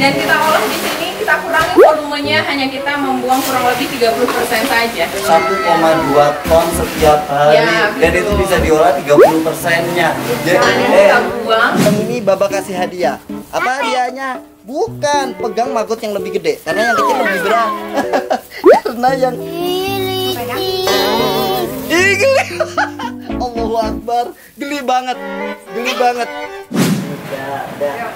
Dan kita olah di sini, kita kurangi volumenya, hanya kita membuang kurang lebih 30% saja. 1,2 ton setiap hari. Ya, dan itu bisa diolah 30%-nya. Jadi kita buang. ini Baba kasih hadiah. Apa hadiahnya? Bukan, pegang maggot yang lebih gede. Karena yang kecil lebih berat. Karena yang Ih, geli. Allahu Akbar. Geli banget. Geli banget. Udah.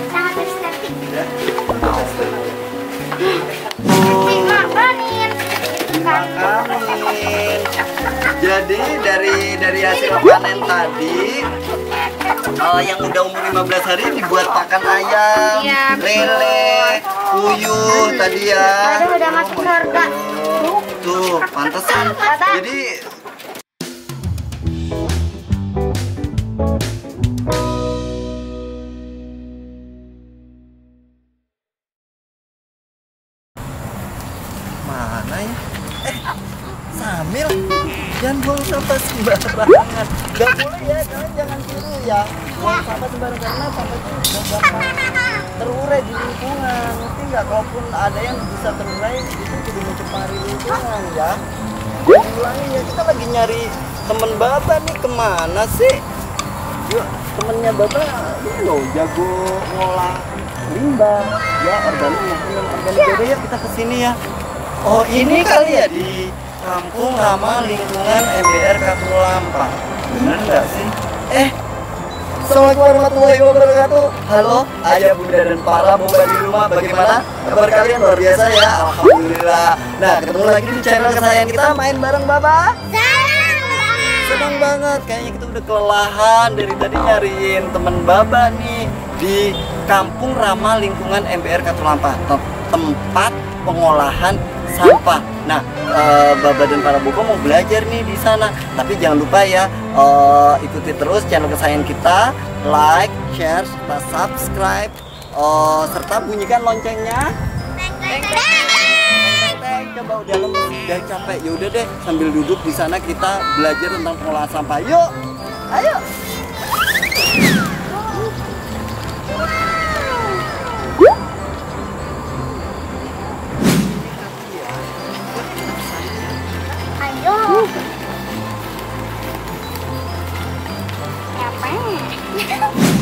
Sangat estetik. Amin. Jadi dari hasil panen tadi yang udah umur 15 hari dibuat pakan ayam, Iya, lele, puyuh tadi ya. Aduh, udah masuk surga. Tuh, pantesan. Jadi mana ya? Samil, jangan buang sampah sembarangan. Gak boleh ya, kalian jangan tiru ya. Buang sampah sembarangan karena sampah itu gampang terurai di lingkungan. Ngerti nggak? Kalaupun ada yang bisa terurai, itu jadi mencemari lingkungan ya. Jangan ulangi ya, kita lagi nyari temen Baba nih, kemana sih? Yuk, temennya Baba ini loh, jago ngolah limbah. Ya, organik maupun non-organik. Jadi ya kita kesini ya. Oh, ini kali ya di Kampung Ramah Lingkungan MBR Katulampa. Bener nggak sih? Assalamualaikum warahmatullahi wabarakatuh. Halo, ayah, bunda, dan para boba di rumah. Bagaimana kabar kalian? Luar biasa ya, alhamdulillah. Nah, ketemu lagi di channel kesayangan kita, main bareng Baba. Senang banget, kayaknya kita udah kelelahan dari tadi nyariin temen Baba nih di Kampung Ramah Lingkungan MBR Katulampa, tempat pengolahan sampah. Nah, Baba dan para boba mau belajar nih di sana. Tapi jangan lupa ya, ikuti terus channel kesayangan kita, like, share, serta subscribe, serta bunyikan loncengnya. Coba udah lemes, udah capek, ya udah deh, sambil duduk di sana kita belajar tentang pengolahan sampah. Yuk, ayo.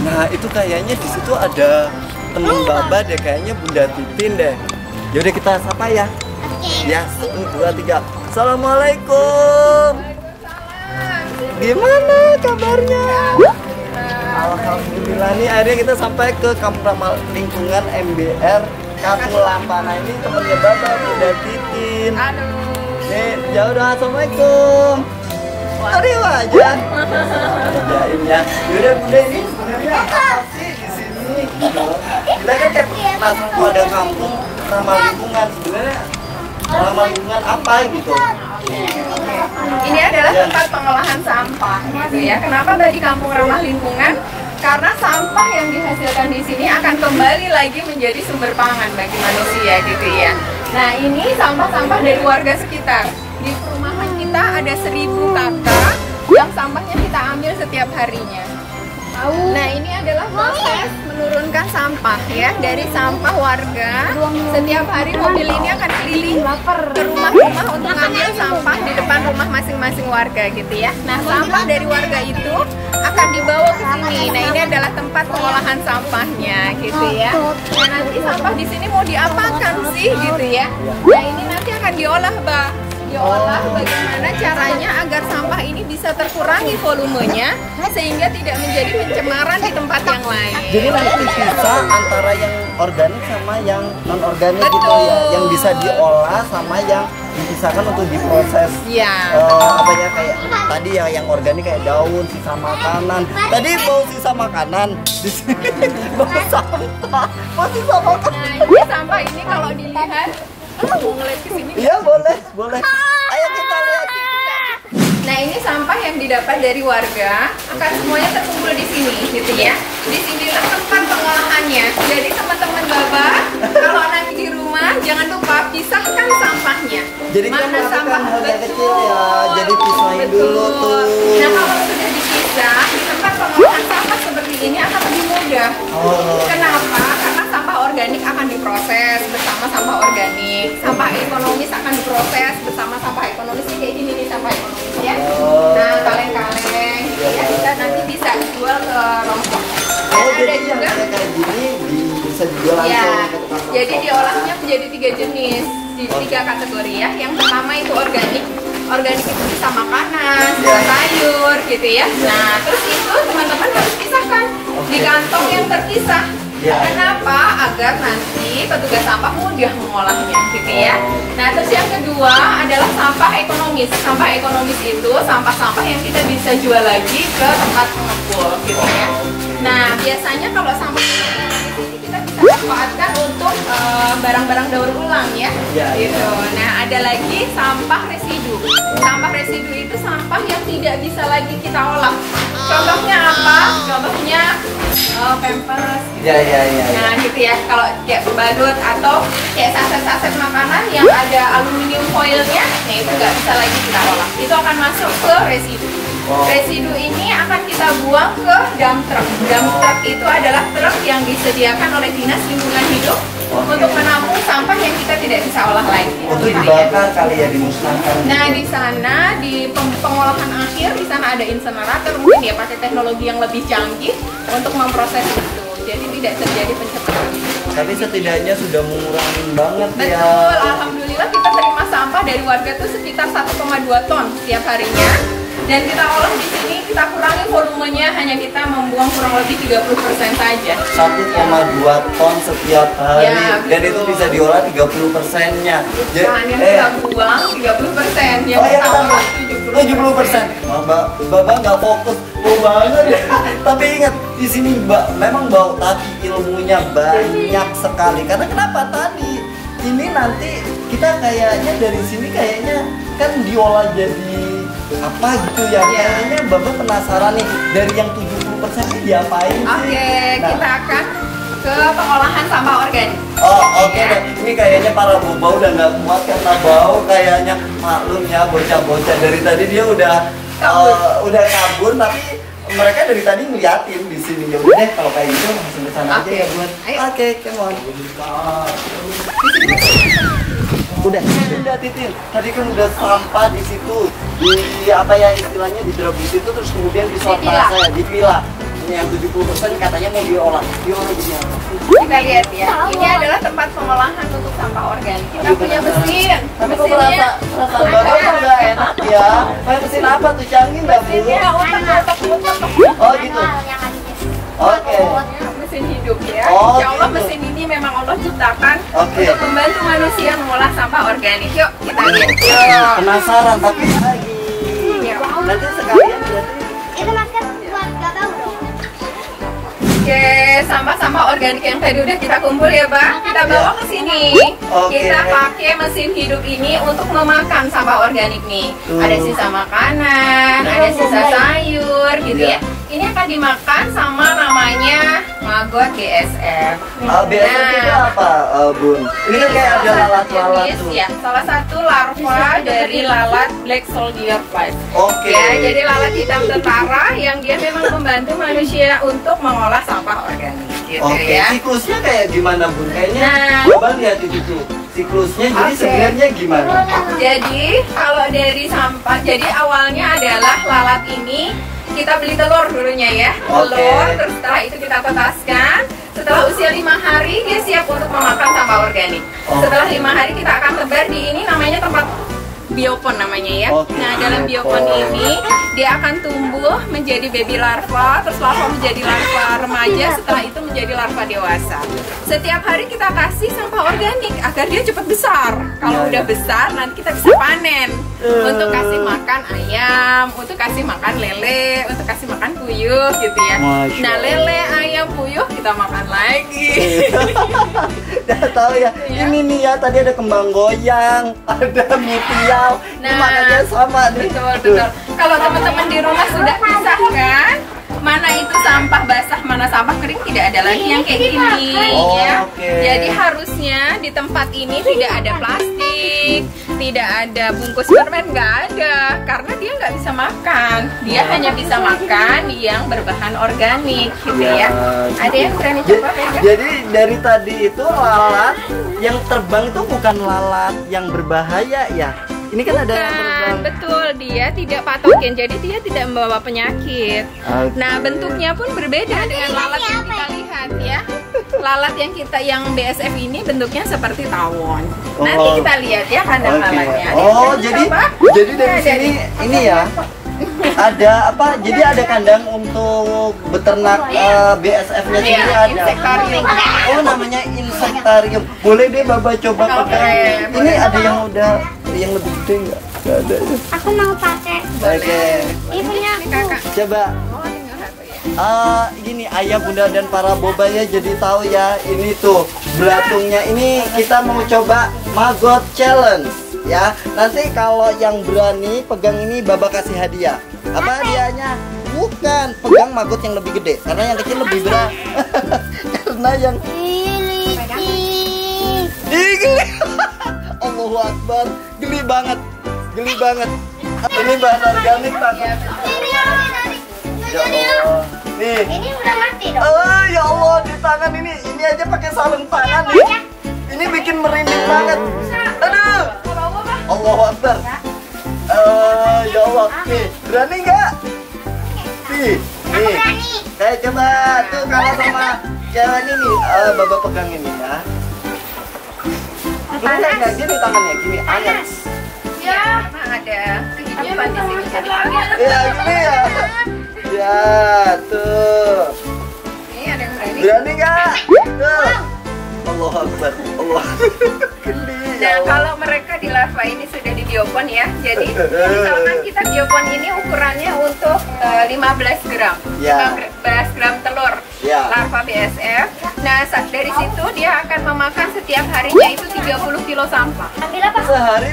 Nah, itu kayaknya di situ ada temen Baba deh, kayaknya Bunda Titin deh. Yaudah kita sapa ya. Ya, 1, 2, 3. Assalamualaikum. Gimana kabarnya? Alhamdulillah nih, akhirnya kita sampai ke Kampung Ramah Lingkungan MBR Katulampa. Nah, ini temennya Baba, Bunda Titin. Nih, ya udah, assalamualaikum. Tadi aja. Ajaib ya. Yaudah Bunda, ini sebenarnya apa sih di sini? Kita kan kayak langsung pada kampung ramah lingkungan. Sebenarnya ramah lingkungan apa gitu? Ini adalah tempat pengolahan sampah, gitu ya. Kenapa tadi kampung ramah lingkungan? Karena sampah yang dihasilkan di sini akan kembali lagi menjadi sumber pangan bagi manusia, gitu ya. Nah, ini sampah-sampah dari warga sekitar. Di perumahan kita ada 1000 kakak yang sampahnya kita ambil setiap harinya. Nah, ini adalah proses menurunkan sampah ya dari sampah warga. Setiap hari mobil ini akan keliling ke rumah-rumah untuk mengambil sampah di depan rumah masing-masing warga, gitu ya. Nah, sampah dari warga itu akan dibawa ke sini. Nah, ini adalah tempat pengolahan sampahnya, gitu ya. Nah, nanti sampah di sini mau diapakan sih, gitu ya. Nah, ini nanti akan diolah, Mbak. Diolah bagaimana caranya agar sampah ini bisa terkurangi volumenya sehingga tidak menjadi pencemaran di tempat yang lain. Jadi nanti dipisah antara yang organik sama yang non organik gitu ya, yang bisa diolah sama yang dipisahkan untuk diproses. Iya. Apa ya, kayak tadi ya yang organik kayak daun, sisa makanan. Tadi bau sisa makanan, di sini bau sampah, bau sisa makanan. Nah, ini sampah ini kalau dilihat, mau ngeliat ke sini. Iya, boleh, boleh. Ayo kita lihat. Nah, ini sampah yang didapat dari warga akan semuanya terkumpul di sini, gitu ya. Di sinilah tempat pengolahannya. Jadi teman-teman Baba, kalau nanti di rumah jangan lupa pisahkan sampahnya. Jadi kita melakukan hal yang kecil ya. Jadi pisahin dulu tuh. Nah, kalau sudah dipisah di tempat pengolahan sampah seperti ini akan lebih mudah. Oh. Kenapa? Karena sampah organik akan diproses bersama sampah organik. Sampah ekonomis akan diproses bersama sampah ekonomis. Ini kayak gini nih sampah ekonomis ya. Nah, kaleng-kaleng gitu ya. Kita nanti bisa jual ke rompok. Dan Oh, ada jadi yang juga kayak gini bisa dijual langsung ya, ke tukang jadi sampah. diolahnya menjadi 3 jenis, di 3 kategori ya. Yang pertama itu organik. Organik itu bisa makanan, bisa sayur gitu ya. Nah, terus itu teman-teman harus pisahkan di kantong yang terpisah. Ya. Kenapa? Agar nanti petugas sampah mudah mengolahnya gitu ya. Nah, terus yang kedua adalah sampah ekonomis. Sampah ekonomis itu sampah-sampah yang kita bisa jual lagi ke tempat pengepul gitu ya. Nah, biasanya kalau sampah ekonomis ini kita bisa manfaatkan untuk barang-barang daur ulang ya. Ya, Gitu. Nah, ada lagi sampah residu. Sampah residu itu sampah yang tidak bisa lagi kita olah. Contohnya apa? Contohnya pampers. Ya. Nah, gitu ya. Kalau kayak balut atau kayak saset-saset makanan yang ada aluminium foilnya, nah itu nggak bisa lagi kita olah. Itu akan masuk ke residu. Residu ini akan kita buang ke dump truck. Dump truck itu adalah truk yang disediakan oleh Dinas Lingkungan Hidup untuk menampung sampah yang kita tidak bisa olah lagi. Itu Gitu ya. dibakar kali ya, dimusnahkan. Nah, di sana di pengolahan akhir di sana ada insenerator, mungkin ya pakai teknologi yang lebih canggih untuk memproses itu. Jadi tidak terjadi pencemaran. Tapi setidaknya sudah mengurangi banget ya. Betul, alhamdulillah kita terima sampah dari warga tuh sekitar 1,2 ton setiap harinya. Dan kita olah di sini, kita kurangi volumenya, hanya kita membuang kurang lebih 30% saja. 1,2 ton setiap hari. Ya, Dan itu betul. bisa diolah 30%-nya. Jangan yang kita buang 30%, yang Oh ya, kita tambah buang 70%. Bapak nggak fokus, banget ya. Tapi ingat, di sini memang bau, tapi ilmunya banyak sekali. Karena kenapa tadi? Ini nanti kita kayaknya dari sini kayaknya kan diolah jadi apa gitu ya. Kayaknya Bapak penasaran nih, dari yang 70% ini diapain sih? Oke, Nah, kita akan ke pengolahan sampah organik. oh oke deh, ini kayaknya para bau udah nggak kuat karena bau, kayaknya maklum ya bocah-bocah dari tadi dia udah kabur, tapi mereka dari tadi ngeliatin di sini. Ya udah deh, kalau kayak gitu langsung ke sana aja Oke. ya Bun. Ayo. Oke, come on. Udah Titin. Tadi kan udah sampah di situ, di apa ya istilahnya, di drop di situ, terus kemudian di sortase, dipilah. Ini yang 70% katanya mau diolah gini apa? Kita lihat ya, ini adalah tempat pengolahan untuk sampah organik. Kita punya mesin, Tapi kok mesinnya rasa badannya nggak enak ya? Kayak mesin apa tuh, canggih nggak Bu? mesinnya otak-otak. Oh gitu. Yang ada di Oke. Mesin hidup ya. Oh, Insya Allah gitu. mesin ini memang Allah ciptakan Oke. untuk membantu manusia mengolah sampah organik. Yuk kita lihat. Yuk. Penasaran tapi lagi. Yuk. Nanti sekalian berarti. Itu masker buat gak tahu dong. Oke, sampah-sampah organik yang tadi udah kita kumpul ya, Bang. Kita bawa ke sini. Oke. Kita pakai mesin hidup ini untuk memakan sampah organik nih. Ada sisa makanan, ada sisa sayur, gitu Iya. ya. Ini akan dimakan sama namanya maggot BSF. BSF itu apa, Bun? Ini kan kayak ada lalat-lalat jenis, tuh. ya, salah satu larva dari lalat black soldier flies. Oke. Ya, jadi lalat hitam tentara yang dia memang membantu manusia untuk mengolah sampah organik, gitu Oke, ya. siklusnya kayak gimana Bun? Kayaknya Nah. Bapak lihat itu tuh. Siklusnya jadi Oke. sebenarnya gimana? Jadi kalau dari sampah, jadi awalnya adalah lalat ini kita beli telur dulunya ya, Oke. telur, terus setelah itu kita tetaskan. Setelah usia 5 hari dia siap untuk memakan sampah organik. Oh. Setelah 5 hari kita akan tebar di ini, namanya tempat biopon namanya ya. Oke, Nah, dalam biopon biopon. ini dia akan tumbuh menjadi baby larva, terus larva menjadi larva remaja, setelah itu menjadi larva dewasa. Setiap hari kita kasih sampah organik agar dia cepat besar. Kalau Ya, udah ya. besar nanti kita bisa panen untuk kasih makan ayam, untuk kasih makan lele, untuk kasih makan puyuh gitu ya. Masya Nah, Allah. lele, ayam, puyuh kita makan lagi. Udah tahu ya. Ini nih ya, tadi ada kembang goyang, ada mutiau. Ini Nah, makanya sama nih. Betul, betul. Kalau teman-teman di rumah sudah pisahkan, mana itu sampah basah, mana sampah kering, tidak ada lagi yang kayak gini ya. Jadi harusnya di tempat ini tidak ada plastik, tidak ada bungkus permen, nggak ada, karena dia nggak bisa makan. Dia hanya bisa makan yang berbahan organik gitu ya. Ada yang berani coba pegang? Jadi dari tadi itu lalat yang terbang itu bukan lalat yang berbahaya ya? Ini kan ada yang terbang. Betul, dia tidak patogen, jadi dia tidak membawa penyakit. Nah, bentuknya pun berbeda dengan lalat yang kita lihat ya. Lalat yang BSF ini bentuknya seperti tawon. Nanti kita lihat ya kandang lalatnya. Jadi dari sini ini ya. Ada apa? Jadi ada kandang untuk beternak BSF-nya sendiri ada. Insektarium. Oh, namanya insektarium. Boleh deh Baba coba pegang. Ini ada yang udah yang lebih gede nggak? Nggak ada ya. Aku mau pakai. Oke. Ini punya Kakak. Coba. Gini ayah bunda dan para boba ya, jadi tahu ya ini tuh belatungnya ini kita mau coba maggot challenge ya. Nanti kalau yang berani pegang ini Baba kasih hadiah. Apa hadiahnya? Bukan pegang maggot yang lebih gede, karena yang kecil lebih berat. Karena yang geli. Allahu Akbar, geli banget, geli banget. Ini bahan organik Pak. Ya Allah. Nih. Ini udah mati dong. Oh ya Allah, di tangan ini aja pakai sarung tangan nih. Ini bikin merinding banget. Aduh. Allahu Akbar. Ya Allah. Nih, berani nggak? Nih. Saya coba tuh kalau sama cewek ini, Baba pegang ini ya. Ini nggak gini tangannya, gini anget. Ya, ada kehidupan di sini. Ya gini ya. Ya tuh. Ini ada yang berani. Berani nggak? Tuh. Allah Akbar. Allah. Nah, kalau mereka di larva ini sudah di biopon ya. Jadi misalkan kita biopon ini ukurannya untuk 15 gram. 15 gram telur larva BSF. Nah, dari situ dia akan memakan setiap harinya itu 30 kilo sampah. Ambil apa? Sehari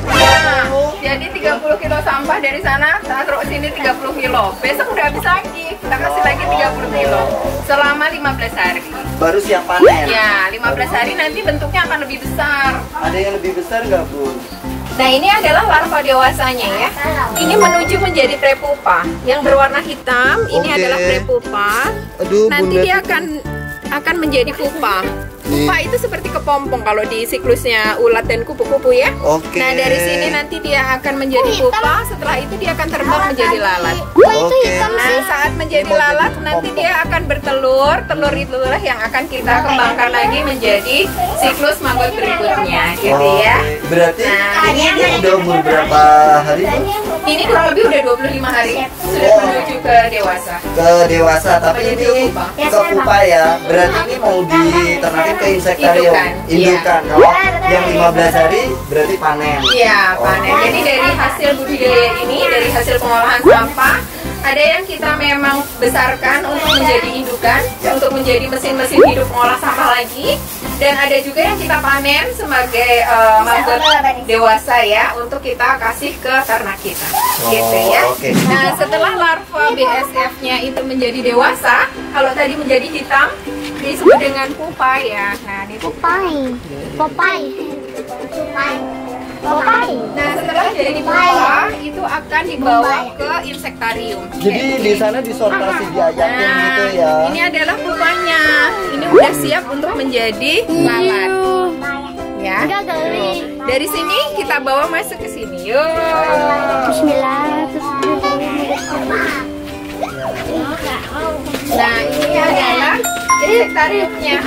Jadi 30 kilo sampah dari sana, taruh sini 30 kilo. Besok udah habis lagi, kita kasih lagi 30 kilo selama 15 hari. Baru siap panen. Ya, 15 hari nanti bentuknya akan lebih besar. Ada yang lebih besar nggak, Bun? Nah, ini adalah larva dewasanya ya. Ini menuju menjadi prepupa. Yang berwarna hitam, ini adalah prepupa. Aduh, nanti dia akan menjadi pupa. Pupa itu seperti kepompong kalau di siklusnya ulat dan kupu-kupu ya. Oke. Nah, dari sini nanti dia akan menjadi pupa, setelah itu dia akan terbang menjadi lalat. Oke. Nah, saat menjadi lalat nanti dia akan bertelur. Telur itulah yang akan kita kembangkan lagi menjadi siklus maggot berikutnya gitu ya. Berarti ini udah umur berapa hari, Bu? Ini kurang lebih udah 25 hari sudah menuju ke dewasa. Ke dewasa, tapi ini ke pupa ya. Berarti ini mau diternakin ke insektarium, indukan. Kalau yang 15 hari berarti panen. Iya, panen. Jadi dari hasil budidaya ini, dari hasil pengolahan sampah, ada yang kita memang besarkan untuk menjadi indukan, untuk menjadi mesin-mesin hidup mengolah sampah lagi. Dan ada juga yang kita panen sebagai maggot dewasa ya, untuk kita kasih ke ternak kita, gitu ya. Nah, setelah larva BSF-nya itu menjadi dewasa, kalau tadi menjadi hitam, disebut dengan pupa ya. Nah, ini Popai. Nah, setelah jadi pupa, itu akan dibawa ke insektarium. Jadi di sana disortasi, diayatin gitu ya. Ini adalah pupanya. Ini udah siap untuk menjadi lalat. Ya. Dari sini kita bawa masuk ke sini. Yuk. Bismillah. Nah, ini adalah insektariumnya,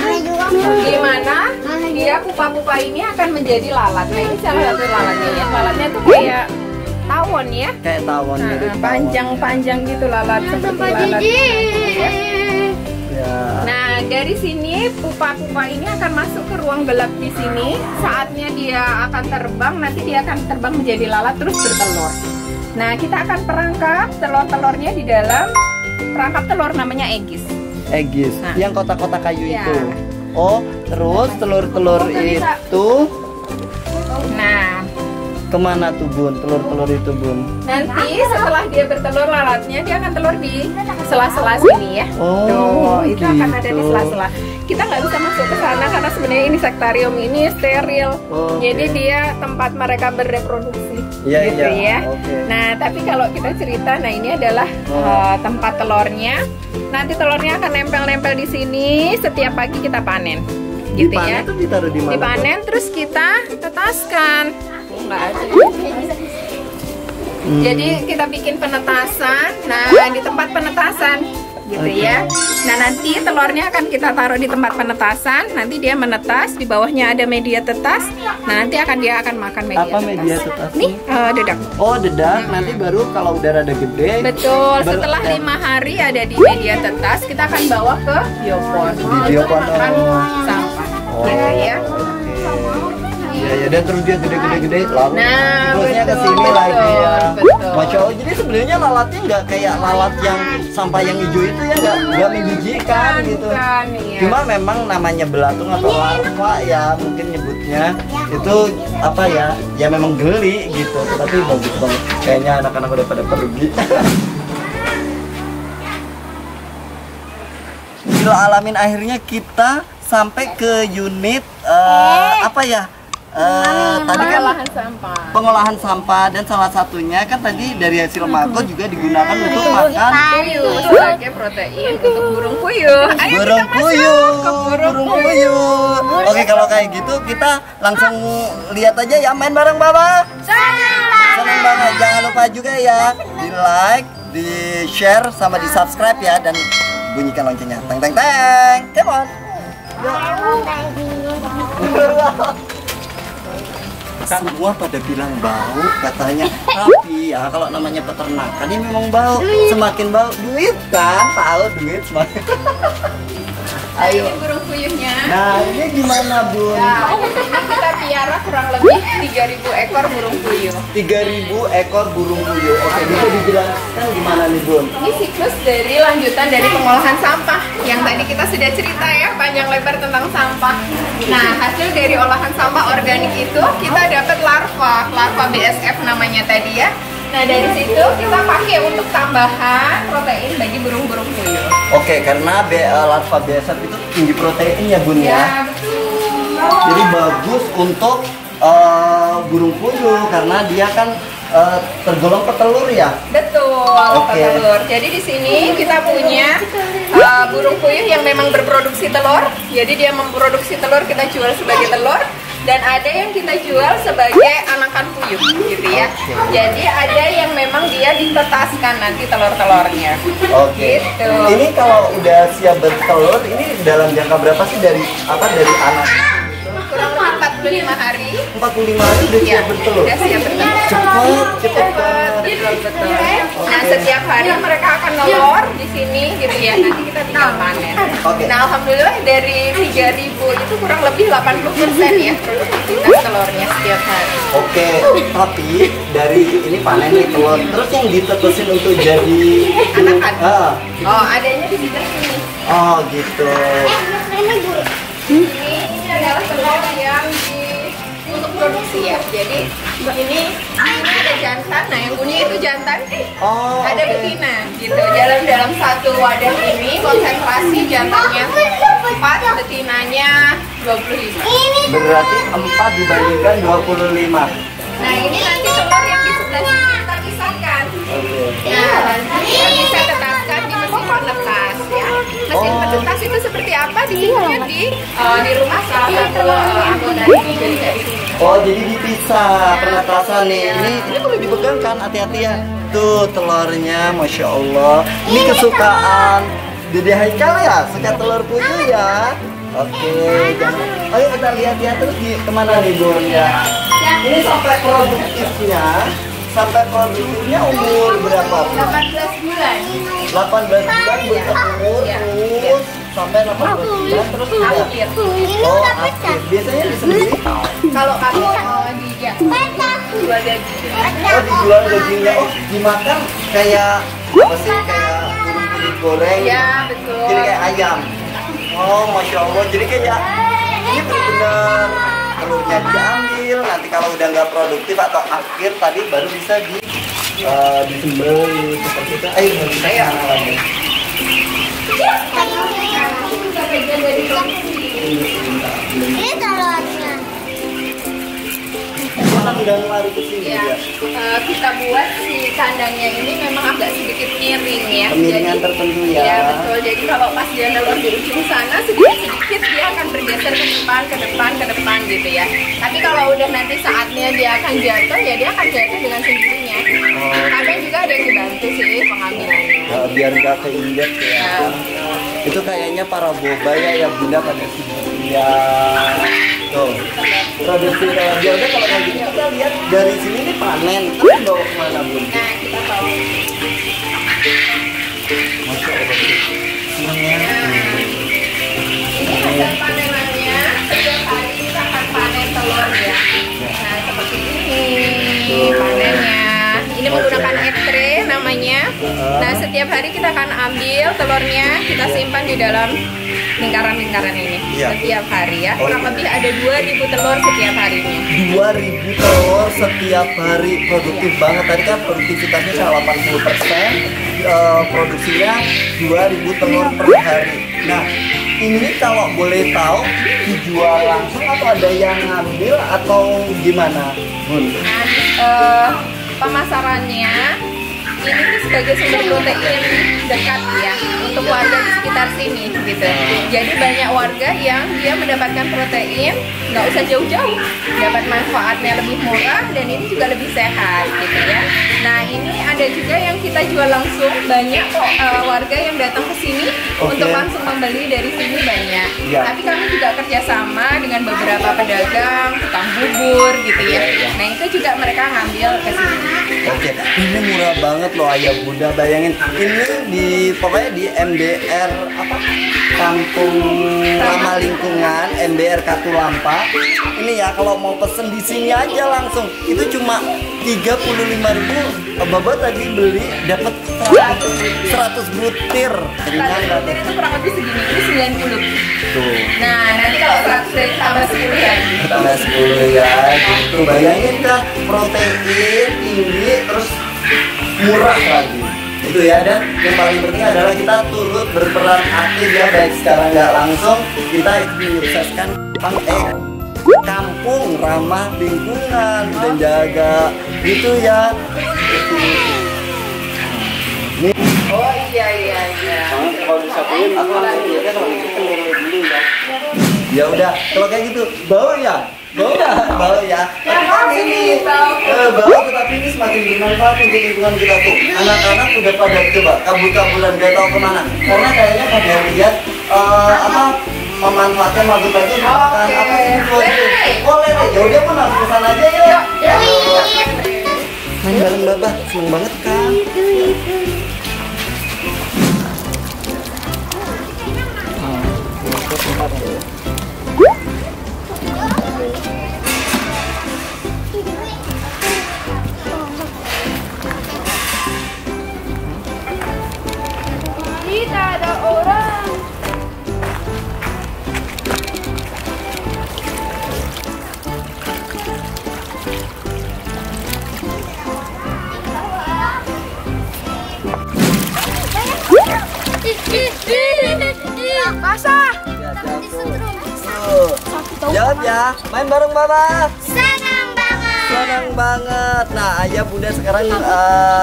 di mana dia pupa-pupa ini akan menjadi lalat. Nah, ini salah satu lalatnya ya. Lalatnya tuh kayak tawon ya. Kayak tawon. Panjang-panjang gitu lalat, seperti lalat. Ya. Nah, dari sini pupa-pupa ini akan masuk ke ruang gelap di sini. Saatnya dia akan terbang, nanti dia akan terbang menjadi lalat terus bertelur. Nah, kita akan perangkap telur-telurnya di dalam perangkap telur namanya eggis. Eggis, Nah. yang kotak-kotak kayu Ya. itu. Oh, terus telur-telur itu. Nah, kemana tuh Bun? Telur-telur itu Bun? Nanti setelah dia bertelur lalatnya, dia akan telur di sela-sela sini ya. Oh, Tuh, itu akan ada di gitu. sela-sela. Kita nggak bisa masuk ke sana karena sebenarnya ini sektarium ini steril. Oke. Jadi dia tempat mereka bereproduksi. Iya, gitu iya. ya. Oke. Nah, tapi kalau kita cerita, nah ini adalah tempat telurnya. Nanti telurnya akan nempel-nempel di sini. Setiap pagi kita panen. Gitu ya. Dipanen tuh ditaruh di mana? Dipanen terus kita tetaskan. Oh, nggak ada. Jadi kita bikin penetasan. Nah, di tempat penetasan gitu ya. Nah, nanti telurnya akan kita taruh di tempat penetasan. Nanti dia menetas, di bawahnya ada media tetas. Nah, nanti dia akan makan media Apa tetas. media tetas? Nih, dedak. Oh, dedak. Nanti baru kalau udah rada gede. Betul. baru- Setelah 5 hari ada di media tetas, kita akan bawa ke biopon. Di biopon, Makan oh. sampah. Oh, Gitu ya. Ya, dan terus dia gede-gede lalu Nah, terusnya ke betul, sini betul, lagi ya. betul. Masya Allah, jadi sebenarnya lalatnya nggak kayak lalat yang sampah yang hijau itu ya, nggak menjijikan gitu. Bukan, iya. Cuma memang namanya belatung atau larva ya mungkin nyebutnya itu apa ya memang geli gitu. Tapi bagus banget. Kayaknya anak-anak udah pada pergi. Gila alamin, akhirnya kita sampai ke unit apa ya? Tadi kan Pengolahan sampah. pengolahan sampah, dan salah satunya kan tadi dari hasil maggot juga digunakan untuk makan Puyuh sebagai protein untuk burung puyuh. Ayo burung kita masuk puyuh. ke burung Puyuh. Oke, kalau kayak gitu kita langsung lihat aja ya, main bareng Baba. Senang banget. Jangan lupa juga ya di like, di share, sama di subscribe ya, dan bunyikan loncengnya. Teng teng teng. Come on. Semua pada bilang bau katanya, tapi ya kalau namanya peternakan ini memang bau. Semakin bau duit kan, tahu duit semakin. Ayo. Ini burung puyuhnya. Nah, ini gimana Bun? Nah, ini kita piara kurang lebih 3.000 ekor burung puyuh. 3.000 ekor burung puyuh. Oke, bisa dijelaskan gimana nih Bun? Ini siklus dari lanjutan dari pengolahan sampah yang tadi kita sudah cerita ya panjang lebar tentang sampah. Nah, hasil dari olahan sampah organik itu kita dapat larva BSF namanya tadi ya. Nah, dari situ kita pakai untuk tambahan protein bagi burung-burung puyuh. Oke, karena larva BSF itu tinggi protein ya Bun ya. Ya, betul. Jadi bagus untuk burung puyuh karena dia kan tergolong petelur ya. Betul, Oke. petelur. Jadi di sini kita punya burung puyuh yang memang berproduksi telur. Jadi dia memproduksi telur, kita jual sebagai telur. Dan ada yang kita jual sebagai anakan puyuh, gitu ya. Oke. Jadi ada yang memang dia ditetaskan nanti telur-telurnya. Oke. Gitu. Ini kalau udah siap bertelur, ini dalam jangka berapa sih dari anak? Kurang lebih 45 hari. 45 hari udah Ya, siap bertelur. udah siap bertelur. Cepet banget. Betul. Nah, setiap hari mereka akan nelor di sini gitu ya. Nanti kita tinggal panen. Oke. Nah, alhamdulillah dari 3.000 itu kurang lebih 80% ya produktivitas telurnya setiap hari. Oke, tapi dari ini panen nih telur, terus yang ditetesin untuk jadi Anakan. Ah, Oh, adanya di sekitar sini. oh gitu. Ini adalah telur yang untuk produksi ya. Jadi ini ada jantan. Nah, yang kuning itu jantan. Oh, Ada oke. betina gitu. Dalam satu wadah ini konsentrasi jantannya 4, betinanya 25. Berarti 4 dibandingkan 25. Nah, ini nanti telur yang di sebelah sini kita pisahkan. Oke. Nah, nanti kita bisa tetaskan di mesin penetas ya. Mesin penetas itu seperti apa? Di sini ya, di rumah salah satu anggota ini jadi dari sini. Oh, jadi dipisah penetasan nih. Ini boleh dipegang kan? Hati-hati ya. Tuh telurnya, masya Allah. Ini kesukaan Dede Haikal ya, suka telur puyuh ya. Oke, jangan. Ayo kita lihat ya, terus kemana nih Bun ya? Ini sampai produktifnya umur berapa Bun? 18 bulan. 18 bulan bertelur, Iya. terus sampai 18 bulan terus udah. Akhir. Oh, aktif. Biasanya disembelih. Kalau kami jual daging. Oh, dijual dagingnya. Oh, dimakan kayak apa sih? Kayak kulit goreng. Iya, betul. Jadi kayak ayam. Oh, masya Allah. Jadi kayak ini benar-benar telurnya diambil, diambil. Nanti kalau udah nggak produktif atau akhir tadi baru bisa disembelih seperti itu. Ayo kita yang lagi. Ini telurnya. Udah lari ke sini Ya, kita buat si kandangnya ini memang agak sedikit miring ya. Kemiringan tertentu ya. Iya betul. Jadi kalau pas dia nelur di ujung sana sedikit-sedikit dia akan bergeser ke depan gitu ya. Tapi kalau udah nanti saatnya dia akan jatuh ya dia akan jatuh dengan sendirinya. Kadang juga ada yang dibantu sih pengambilannya. Biar nggak keinjak ya. Itu kayaknya para boba ya Bunda pada sini ya. Tuh, produksi telur. Ya udah kalau kayak gini kita lihat dari sini nih panen. Terus bawa kemana Bun? Nah kita tahu. Masuk semuanya. Ini hasil panenannya. Setiap hari kita akan panen telur ya. Nah seperti ini panennya. Ini menggunakan ektre namanya. Nah setiap hari kita akan ambil telurnya, kita simpan di dalam lingkaran-lingkaran ini. Iya. Setiap hari ya. Kurang lebih ada 2.000 telur setiap harinya. 2.000 telur setiap hari, produktif banget. Tadi kan produktivitasnya 80%, produksinya 2.000 telur per hari. Nah, ini kalau boleh tahu dijual langsung atau ada yang ngambil atau gimana, Bun? Nah, pemasarannya ini tuh sebagai sumber protein dekat ya untuk warga di sekitar sini gitu. Jadi banyak warga yang dia mendapatkan protein nggak usah jauh-jauh, dapat manfaatnya lebih murah dan ini juga lebih sehat gitu ya. Nah ini ada juga yang kita jual langsung, banyak kok warga yang datang ke sini untuk langsung membeli dari sini banyak. Tapi kami juga kerjasama dengan beberapa pedagang, tukang bubur gitu ya. Nah itu juga mereka ngambil ke sini. Oke, ini murah banget loh Ayah Bunda. Bayangin ini di pokoknya di MBR apa? Kampung Ramah Lingkungan, MBR Katulampa. Ini ya kalau mau pesen di sini aja langsung. Itu cuma 35.000. Baba tadi beli dapat 100 butir. Butir itu kurang lebih segini, ini 90. Tuh. Nah, nanti kalau 100 dari tambah 10 lagi. Tambah 10 ya, gitu. Bayangin kan protein tinggi terus murah lagi. Itu ya, dan yang paling penting adalah kita turut berperan aktif ya, baik secara nggak langsung kita menyukseskan kampung ramah lingkungan dan jaga gitu ya. Ini Oh iya. kalau disatuin aku langsung lihatnya kalau disatuin dulu ya. Ya udah, kalau kayak gitu bau ya. Bau ya. Tapi ini bau tetapi ini semakin bermanfaat untuk lingkungan kita tuh. Anak-anak udah pada coba kabur-kaburan gak tahu kemana. Karena kayaknya pada lihat memanfaatkan madu lagi makan apa itu. Boleh deh. Ya udah pun langsung kesana aja yuk. Main bareng Baba, seneng banget kan. Kita ada orang. Basah. Jawab ya, main bareng Baba. Senang banget. Nah, Ayah Bunda sekarang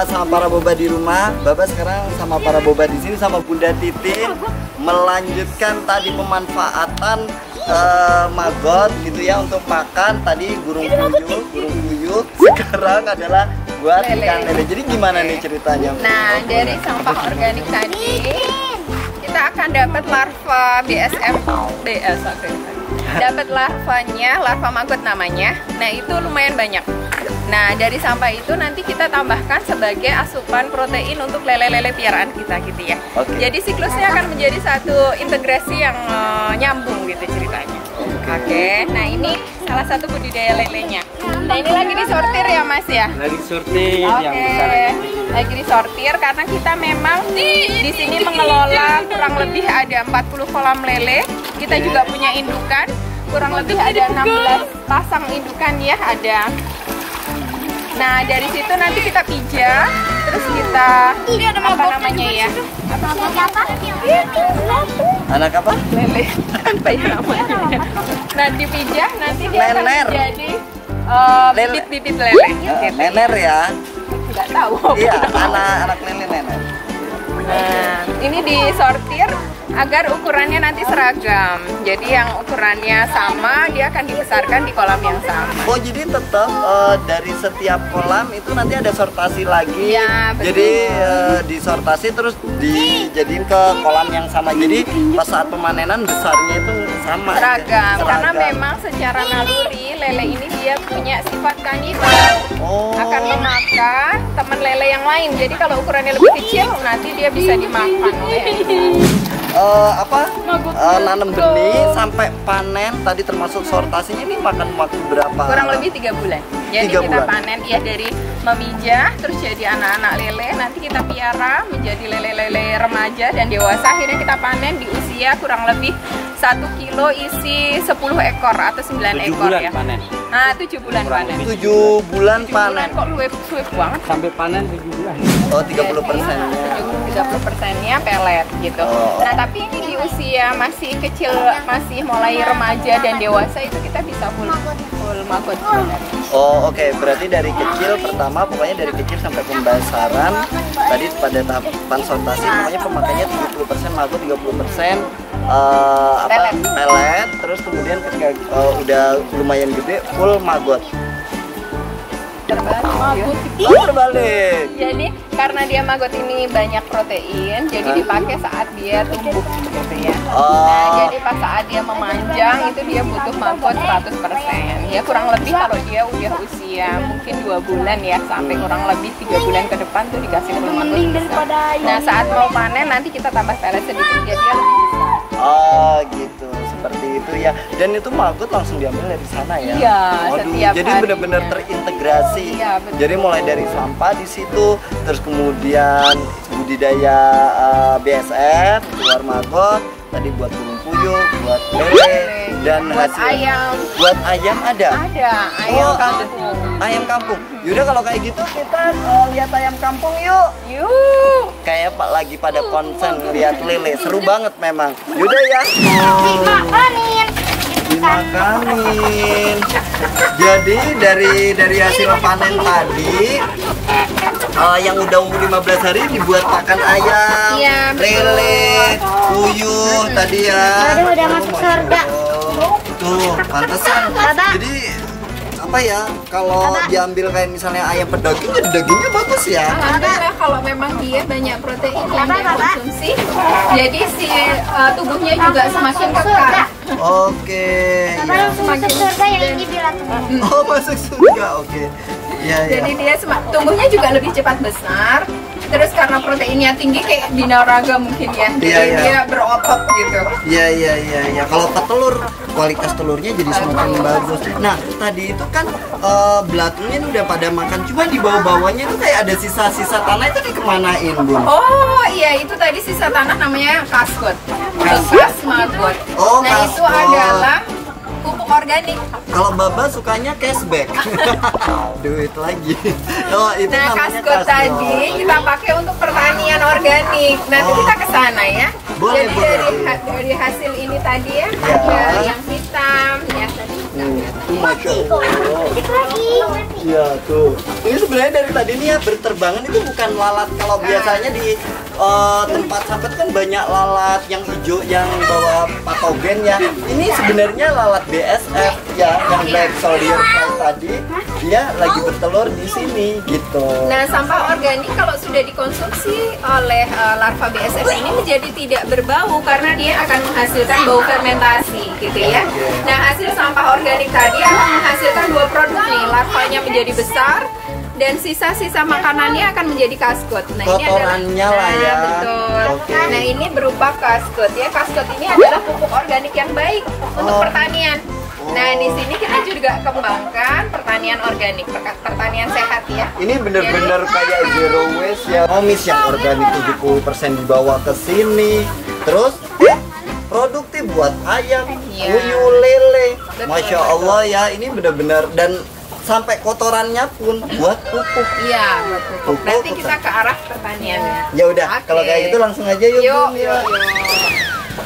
sama para boba di rumah. Baba sekarang sama para boba di sini sama Bunda Titin melanjutkan tadi pemanfaatan maggot gitu ya untuk makan. Tadi burung puyuh. Sekarang adalah buat ikan lele. Jadi gimana nih ceritanya? Nah, dari sampah organik tadi kita akan dapat larva BSF. Dapat larvanya, larva maggot namanya. Nah, itu lumayan banyak. Nah, dari sampah itu nanti kita tambahkan sebagai asupan protein untuk lele-lele piaraan kita gitu ya. Jadi siklusnya akan menjadi satu integrasi yang nyambung gitu ceritanya. Oke. Nah, ini salah satu budidaya lelenya. Nah, ini lagi disortir ya Mas ya? Lagi sortir yang besar. Lagi disortir karena kita memang di sini mengelola kurang lebih ada 40 kolam lele. Kita juga punya indukan. kurang lebih ada 16 pasang indukan ya, ada. Nah, dari situ nanti kita pijah, terus kita apa namanya ya? Anak apa? Lele. Apa ya namanya? Nah, dipijah nanti dia akan Leler. menjadi bibit-bibit lele. Nener ya. Nggak tahu. Iya, anak lele nener. Nah, ini disortir agar ukurannya nanti seragam. Jadi yang ukurannya sama dia akan dibesarkan di kolam yang sama. Oh, jadi tetap dari setiap kolam itu nanti ada sortasi lagi. Ya, betul. Jadi disortasi terus dijadiin ke kolam yang sama. Jadi pas saat pemanenan besarnya itu sama. Seragam. Karena memang secara naluri lele ini dia punya sifat kanibal. Oh. Akan memakan teman lele yang lain. Jadi kalau ukurannya lebih kecil nanti dia bisa dimakan oleh nanam benih sampai panen tadi termasuk sortasinya ini makan waktu berapa? kurang lebih 3 bulan. Jadi 3 kita bulan. panen ya dari memijah terus jadi anak-anak lele, nanti kita piara menjadi lele-lele remaja dan dewasa, akhirnya kita panen di usia kurang lebih 1 kilo isi 10 ekor atau 9 ekor ya. panen. Nah, 7 bulan panen. 7 bulan 7 bulan panen. kok suwe banget. Sampai panen 7 bulan. Oh, 30%-nya. 30%-nya pelet gitu. Oh. Nah, tapi ini di usia masih kecil, masih mulai remaja dan dewasa itu kita bisa full maggot sebenarnya. Oh, oke. Berarti dari kecil pertama pokoknya dari kecil sampai pembesaran tadi pada tahapan sortasi pokoknya pemakaiannya 70% maggot, 30% pelet, terus kemudian ketika udah lumayan gede full maggot. Terbalik. Jadi karena dia maggot ini banyak protein, jadi dipakai saat dia tumbuh gitu ya. Nah, jadi pas saat dia memanjang itu dia butuh maggot 100%. Ya kurang lebih kalau dia udah usia mungkin 2 bulan ya, sampai kurang lebih 3 bulan ke depan tuh dikasih full maggot bisa. Nah, saat mau panen nanti kita tambah pelet sedikit jadi dia lebih besar. Oh, gitu. Seperti itu ya. Dan itu maggot langsung diambil dari sana ya. Iya, Waduh, setiap jadi harinya. benar-benar terintegrasi. Iya, betul. Jadi mulai dari sampah di situ, terus kemudian budidaya BSF, keluar maggot, tadi buat burung puyuh, buat lele, dan buat hasil ayam. Buat ayam ada. Ada ayam Oh, kampung. Ayam kampung. Yaudah kalau kayak gitu kita lihat ayam kampung yuk. Yuk. Kayak Pak lagi pada konsen lihat lele, seru banget memang. Yaudah ya. Dimakanin. Dimakanin. Jadi dari hasil panen tadi yang udah umur 15 hari dibuat pakan ayam, Iya, betul. lele, puyuh tadi ya. Aduh, udah masuk surga. Tuh, pantesan. Baba. Jadi apa ya, kalau diambil kayak misalnya ayam pedaging, jadi dagingnya bagus ya. Alhamdulillah kalau memang dia banyak protein yang dia konsumsi, jadi si tubuhnya juga semakin kekar. Oke. Baba Ya. langsung masuk surga yang ini bilang. Oh, masuk surga. Oke. Iya, iya. Jadi dia tumbuhnya juga lebih cepat besar. Terus karena proteinnya tinggi kayak binaraga mungkin ya, jadi Iya, iya. dia berotot gitu. Iya. Kalau petelur, kualitas telurnya jadi semakin bagus. Nah, tadi itu kan belatungnya udah pada makan, cuma di bawah-bawahnya itu kayak ada sisa-sisa tanah itu dikemanain, Bun? Oh iya, itu tadi sisa tanah namanya kaskot, bekas maggot. Oh, Nah itu kaskot. adalah pupuk organik. Kalau Baba sukanya cashback. Duit lagi. Oh, itu Nah, namanya kaskot tadi kita pakai untuk pertanian organik. Nanti kita ke sana ya. Boleh, Jadi boleh. dari hasil ini tadi ya, Ya. ada yang hitam, ya tadi. Masya Allah. Dikit lagi. Iya tuh. Ini sebenarnya dari tadi nih ya berterbangan itu bukan lalat. Kalau biasanya di tempat sampah itu kan banyak lalat yang hijau yang bawa patogen ya. Ini sebenarnya lalat BSF ya, yang black soldier fly tadi. Dia lagi bertelur di sini gitu. Nah, sampah organik kalau sudah dikonsumsi oleh larva BSF ini menjadi tidak berbau karena dia akan menghasilkan bau fermentasi gitu ya. Nah, hasil sampah organik tadi akan menghasilkan 2 produk nih, larvanya menjadi besar dan sisa-sisa makanannya akan menjadi kaskot. Nah, Kotorannya lah ya. Betul. Oke. Nah, ini berupa kaskot ya. Kaskot ini adalah pupuk organik yang baik untuk pertanian. Nah, di sini kita juga kembangkan pertanian organik, pertanian sehat ya. Ini bener-bener kayak zero waste ya. Komis yang organik 70% dibawa ke sini. Terus produktif buat ayam, Iya. uyul, lele. Betul, Masya Allah ya, ini benar-benar, dan sampai kotorannya pun buat pupuk. Iya, buat pupuk. Pupuk, Nanti pupuk. kita ke arah pertaniannya. Ya udah, Oke. kalau kayak gitu langsung aja yuk. Yuk, Bun, yuk, yuk.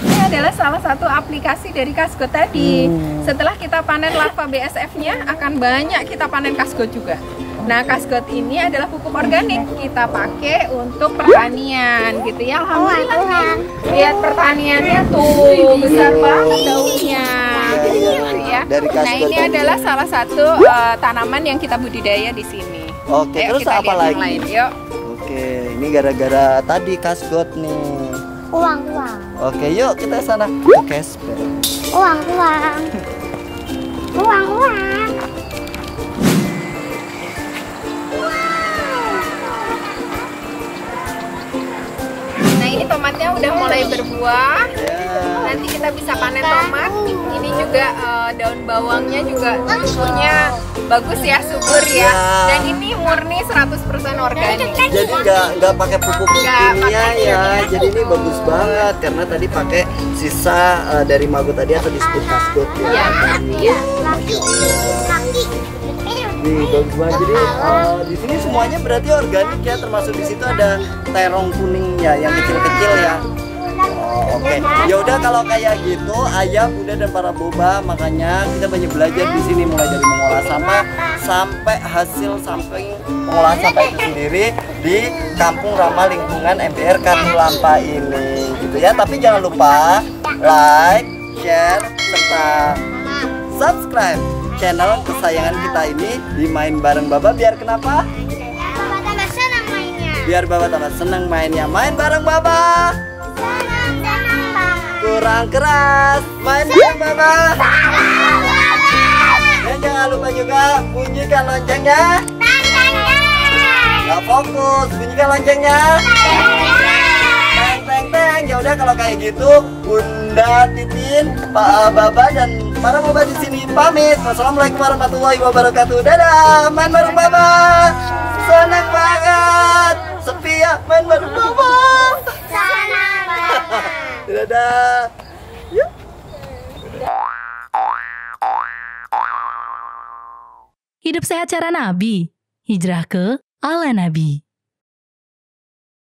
Ini adalah salah satu aplikasi dari Kasgo tadi. Setelah kita panen larva BSF-nya, akan banyak kita panen Kasgo juga. Nah, Kasgo ini adalah pupuk organik. Kita pakai untuk pertanian gitu ya. Alhamdulillah. Lihat pertaniannya tuh, besar banget daunnya. Gitu ya. Dari Nah, Kasgo ini tadi. adalah salah satu tanaman yang kita budidaya di sini. Oke, Ayo terus kita apa lihat lagi? yang lain. Yuk. Oke, ini gara-gara tadi Kasgot nih. Uang. Oke, yuk kita sana. Oke, Uang. Nah, ini tomatnya udah mulai berbuah. Nanti kita bisa panen tomat. Ini juga daun bawangnya juga tumbuhnya bagus ya, subur ya. Ya. Dan ini murni 100% organik. Jadi nggak pakai pupuk Nggak kimia pakai ya. kimia. Jadi ini bagus banget karena tadi pakai sisa dari magot tadi atau disebut Kasgot ya. Iya, iya. Nih bagus banget. Jadi di sini semuanya berarti organik ya, termasuk di situ ada terong kuningnya yang kecil-kecil ya. Oh, oke. Ya udah kalau kayak gitu, Ayah, Bunda dan para boba, makanya kita banyak belajar di sini mulai dari mengolah sampah sampai hasil sampai pengolahan sampah itu sendiri di Kampung Ramah Lingkungan MPR Katulampa ini, gitu ya. Tapi jangan lupa like, share, serta subscribe channel kesayangan kita ini di Main Bareng Baba. Biar kenapa? Biar Baba tambah seneng mainnya. Main bareng Baba. Kurang keras. Main bareng Baba. Dan jangan lupa juga bunyikan loncengnya. Gak fokus, bunyikan loncengnya. Teng teng teng. Ya udah kalau kayak gitu, Bunda Titin, Pak Baba dan para boba di sini pamit. Wassalamualaikum warahmatullahi wabarakatuh. Dadah, main bareng Baba. Senang banget. Sepi ya, main bareng Baba. Dadah. Yuk. Hidup sehat cara Nabi. Hijrah ke ala Nabi.